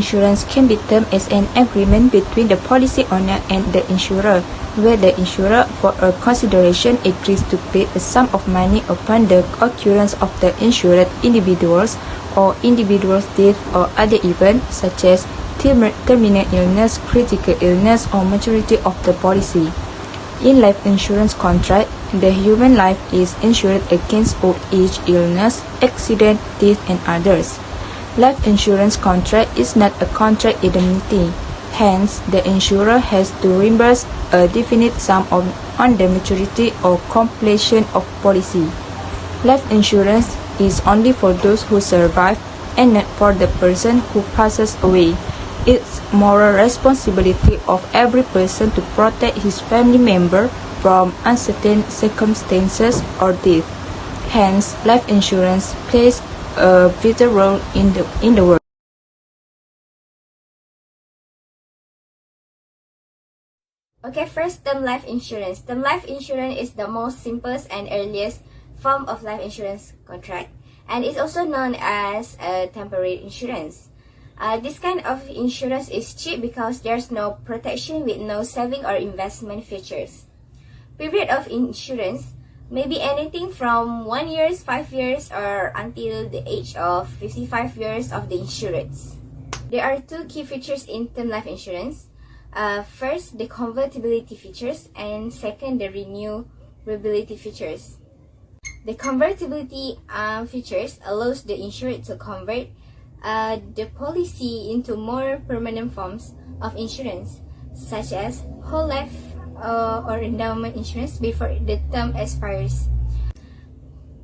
insurance can be termed as an agreement between the policy owner and the insurer, where the insurer, for a consideration, agrees to pay a sum of money upon the occurrence of the insured individual's or individual's death or other event, such as terminal illness, critical illness, or maturity of the policy. In life insurance contract, the human life is insured against old age, illness, accident, death, and others. Life insurance contract is not a contract indemnity. Hence, the insurer has to reimburse a definite sum on the maturity or completion of policy. Life insurance is only for those who survive and not for the person who passes away. It's moral responsibility of every person to protect his family member from uncertain circumstances or death. Hence, life insurance plays a vital role in the world. Okay, first, term life insurance. Term life insurance is the most simplest and earliest form of life insurance contract, and is also known as a temporary insurance. This kind of insurance is cheap because there's no protection with no saving or investment features. Period of insurance may be anything from 1 year, 5 years, or until the age of 55 years of the insured. There are two key features in term life insurance. First, the convertibility features, and second, the renewability features. The convertibility features allows the insured to convert the policy into more permanent forms of insurance, such as whole life or endowment insurance before the term expires.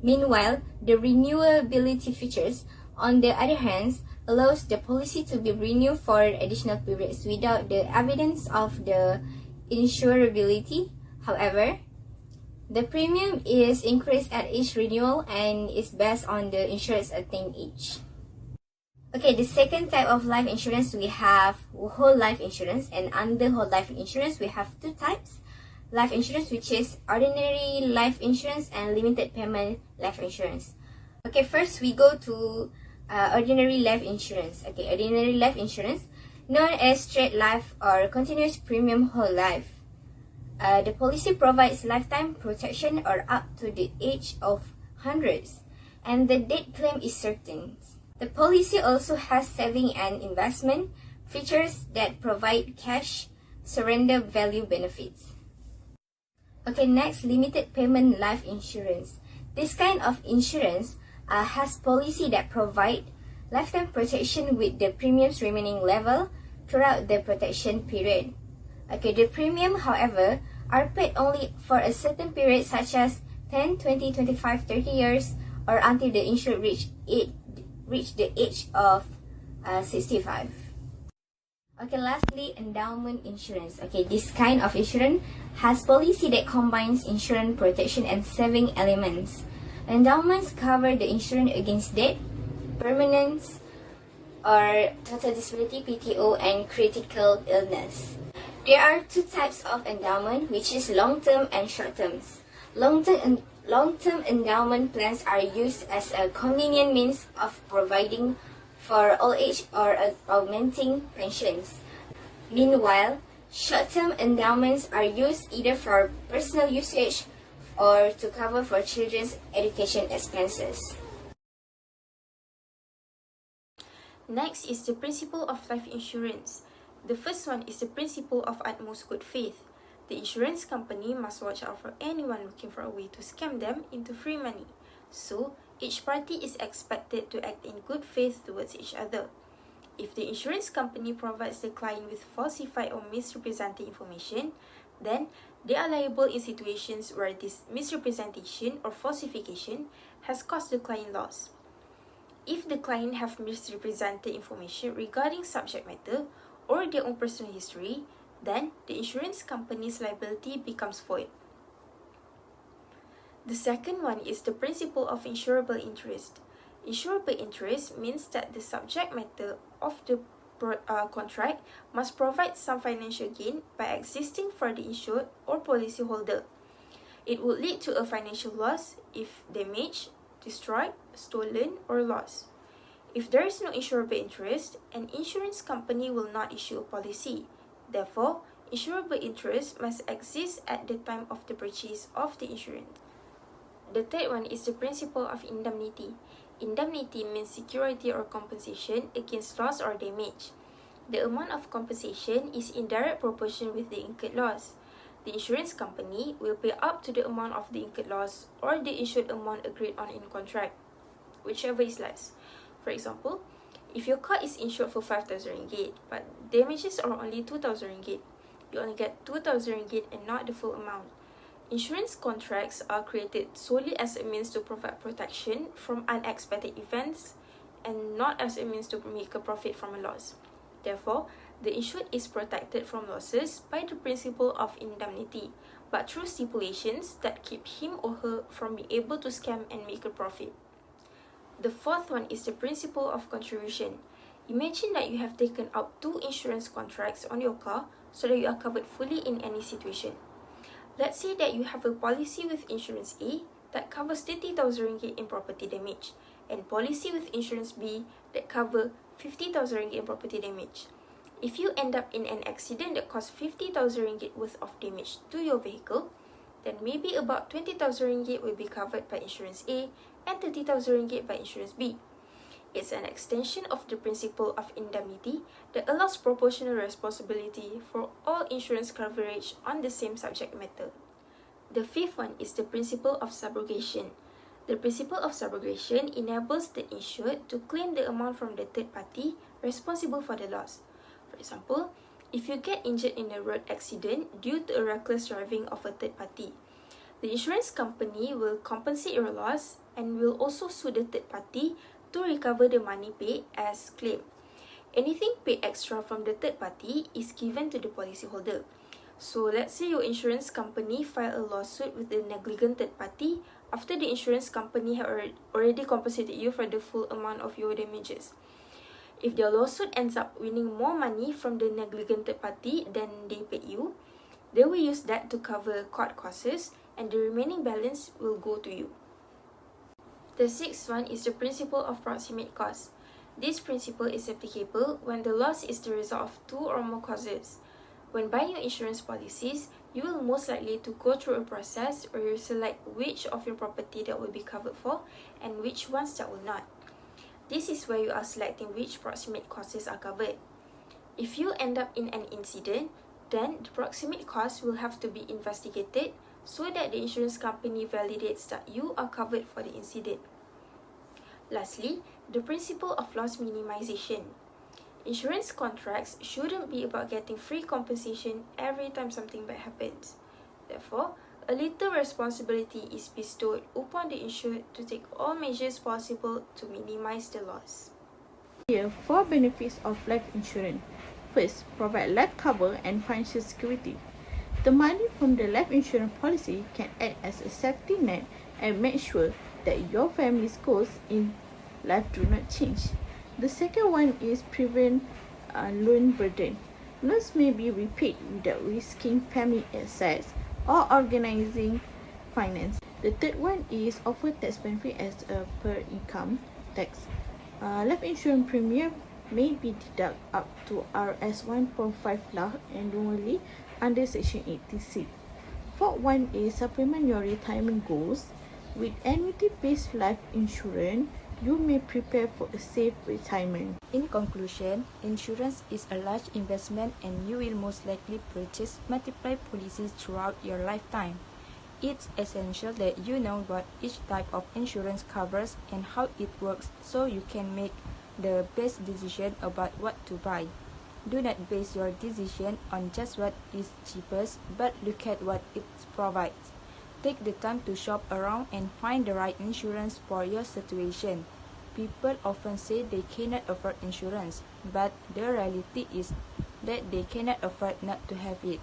Meanwhile, the renewability features, on the other hand, allows the policy to be renewed for additional periods without the evidence of the insurability. However, the premium is increased at each renewal and is based on the insured's attained age. Okay, the second type of life insurance, we have whole life insurance, and under whole life insurance we have two types. Life insurance, which is ordinary life insurance, and limited payment life insurance. Okay, first we go to ordinary life insurance. Okay, ordinary life insurance, known as straight life or continuous premium whole life. The policy provides lifetime protection or up to the age of hundreds, and the death claim is certain. The policy also has saving and investment features that provide cash surrender value benefits. Okay, next, limited payment life insurance. This kind of insurance has policy that provide lifetime protection with the premiums remaining level throughout the protection period. Okay, the premium, however, are paid only for a certain period, such as 10, 20, 25, 30 years, or until the insured reach the age of 65. Okay, lastly, endowment insurance. Okay, this kind of insurance has policy that combines insurance protection and saving elements. Endowments cover the insurance against death, permanence, or total disability, PTO, and critical illness. There are two types of endowment, which is long-term and short-term. Long-term endowment plans are used as a convenient means of providing for old age or augmenting pensions. Meanwhile, short-term endowments are used either for personal usage or to cover for children's education expenses. Next is the principle of life insurance. The first one is the principle of utmost good faith. The insurance company must watch out for anyone looking for a way to scam them into free money. So, each party is expected to act in good faith towards each other. If the insurance company provides the client with falsified or misrepresented information, then they are liable in situations where this misrepresentation or falsification has caused the client loss. If the client have misrepresented information regarding subject matter or their own personal history, then the insurance company's liability becomes void. The second one is the principle of insurable interest. Insurable interest means that the subject matter of the contract must provide some financial gain by existing for the insured or policyholder. It would lead to a financial loss if damaged, destroyed, stolen, or lost. If there is no insurable interest, an insurance company will not issue a policy. Therefore, insurable interest must exist at the time of the purchase of the insurance. The third one is the principle of indemnity. Indemnity means security or compensation against loss or damage. The amount of compensation is in direct proportion with the incurred loss. The insurance company will pay up to the amount of the incurred loss or the insured amount agreed on in contract, whichever is less. For example, if your car is insured for 5,000 ringgit, but damages are only 2,000 ringgit, you only get 2,000 ringgit and not the full amount. Insurance contracts are created solely as a means to provide protection from unexpected events and not as a means to make a profit from a loss. Therefore, the insured is protected from losses by the principle of indemnity, but through stipulations that keep him or her from being able to scam and make a profit. The fourth one is the principle of contribution. Imagine that you have taken out 2 insurance contracts on your car so that you are covered fully in any situation. Let's say that you have a policy with Insurance A that covers 30,000 ringgit in property damage and policy with Insurance B that cover 50,000 ringgit in property damage. If you end up in an accident that costs 50,000 ringgit worth of damage to your vehicle, then maybe about 20,000 ringgit will be covered by Insurance A and 30,000 ringgit by Insurance B. It's an extension of the principle of indemnity that allows proportional responsibility for all insurance coverage on the same subject matter. The fifth one is the principle of subrogation. The principle of subrogation enables the insured to claim the amount from the third party responsible for the loss. For example, if you get injured in a road accident due to a reckless driving of a third party, the insurance company will compensate your loss and will also sue the third party to recover the money paid as claim. Anything paid extra from the third party is given to the policyholder. So let's say your insurance company file a lawsuit with the negligent third party after the insurance company have already compensated you for the full amount of your damages. If the lawsuit ends up winning more money from the negligent third party than they paid you, they will use that to cover court costs and the remaining balance will go to you. The sixth one is the principle of proximate cause. This principle is applicable when the loss is the result of 2 or more causes. When buying your insurance policies, you will most likely to go through a process where you select which of your property that will be covered for and which ones that will not. This is where you are selecting which proximate causes are covered. If you end up in an incident, then the proximate cause will have to be investigated so that the insurance company validates that you are covered for the incident. Lastly, the principle of loss minimization. Insurance contracts shouldn't be about getting free compensation every time something bad happens. Therefore, a little responsibility is bestowed upon the insured to take all measures possible to minimize the loss. Here, 4 benefits of life insurance. First, provide life cover and financial security. The money from the life insurance policy can act as a safety net and make sure that your family's goals in life do not change. The second one is prevent loan burden. Loans may be repaid without risking family assets or organizing finance. The third one is offer tax benefit as a per income tax. Life insurance premium may be deducted up to Rs 1.5 lakh annually under Section 86. Fourth one is supplement your retirement goals. With annuity-based life insurance, you may prepare for a safe retirement. In conclusion, insurance is a large investment and you will most likely purchase multiple policies throughout your lifetime. It's essential that you know what each type of insurance covers and how it works so you can make the best decision about what to buy. Do not base your decision on just what is cheapest, but look at what it provides. Take the time to shop around and find the right insurance for your situation. People often say they cannot afford insurance, but the reality is that they cannot afford not to have it.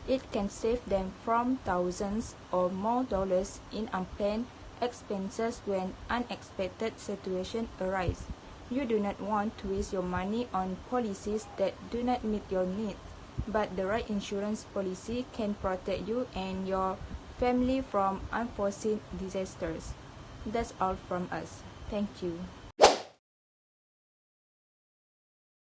It can save them from thousands or more dollars in unplanned expenses when unexpected situations arise. You do not want to waste your money on policies that do not meet your needs, but the right insurance policy can protect you and your family from unforeseen disasters. That's all from us. Thank you.